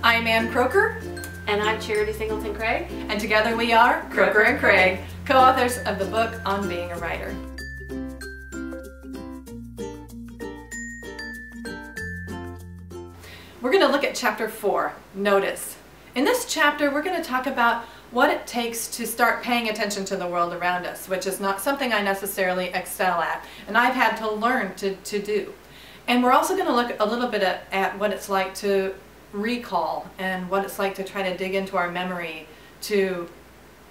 I'm Ann Kroeker. And I'm Singleton Craig. And together we are Kroeker and Craig, co-authors of the book on being a writer. We're going to look at chapter 4, Notice. In this chapter, we're going to talk about what it takes to start paying attention to the world around us, which is not something I necessarily excel at, and I've had to learn to do. And we're also going to look a little bit at what it's like to recall and what it's like to try to dig into our memory to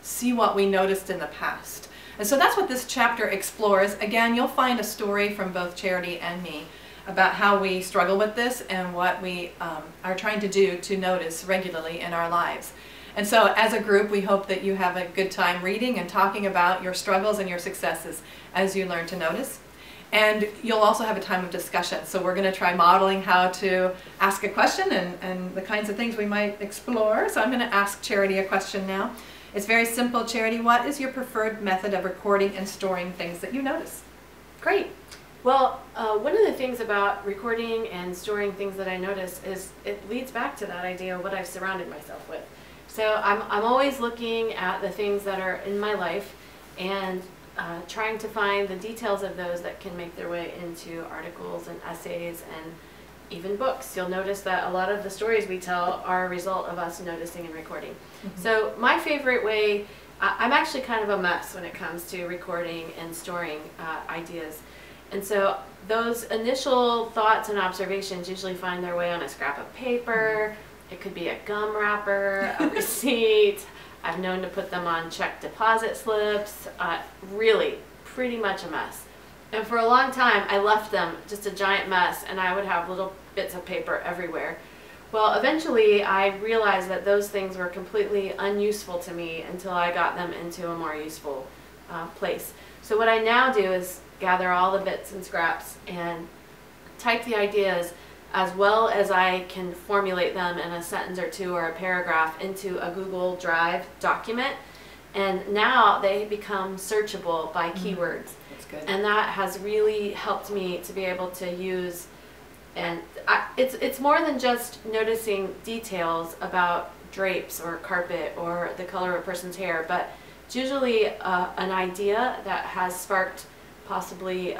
see what we noticed in the past. And so that's what this chapter explores. Again, you'll find a story from both Charity and me about how we struggle with this and what we are trying to do to notice regularly in our lives. And so as a group, we hope that you have a good time reading and talking about your struggles and your successes as you learn to notice. And you'll also have a time of discussion. So we're going to try modeling how to ask a question and the kinds of things we might explore. So I'm going to ask Charity a question now. It's very simple, Charity. What is your preferred method of recording and storing things that you notice? Great. Well, one of the things about recording and storing things that I notice is it leads back to that idea of what I've surrounded myself with. So I'm always looking at the things that are in my life and trying to find the details of those that can make their way into articles and essays and even books. You'll notice that a lot of the stories we tell are a result of us noticing and recording. Mm-hmm. So my favorite way, I'm actually kind of a mess when it comes to recording and storing ideas. And so those initial thoughts and observations usually find their way on a scrap of paper. It could be a gum wrapper, a receipt. I've known to put them on check deposit slips. Really, pretty much a mess. And for a long time, I left them just a giant mess, and I would have little bits of paper everywhere. Well, eventually, I realized that those things were completely unuseful to me until I got them into a more useful place. So what I now do is gather all the bits and scraps and type the ideas as well as I can formulate them in a sentence or two or a paragraph into a Google Drive document. And now they become searchable by keywords. That's good. And that has really helped me to be able to use, and it's more than just noticing details about drapes or carpet or the color of a person's hair, but it's usually an idea that has sparked possibly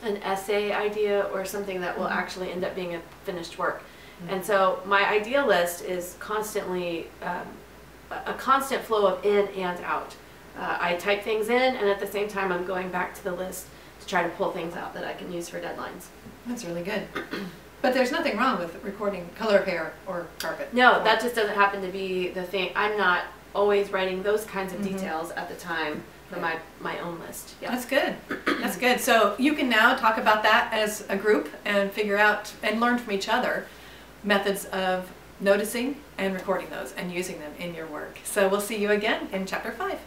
an essay idea or something that will actually end up being a finished work. And so my idea list is constantly a constant flow of in and out. I type things in, and at the same time I'm going back to the list to try to pull things out that I can use for deadlines. That's really good. But there's nothing wrong with recording color of hair or carpet. No, that just doesn't happen to be the thing. I'm not always writing those kinds of details at the time for my own list. Yeah. That's good. That's good. So you can now talk about that as a group and figure out and learn from each other methods of noticing and recording those and using them in your work. So we'll see you again in chapter 5.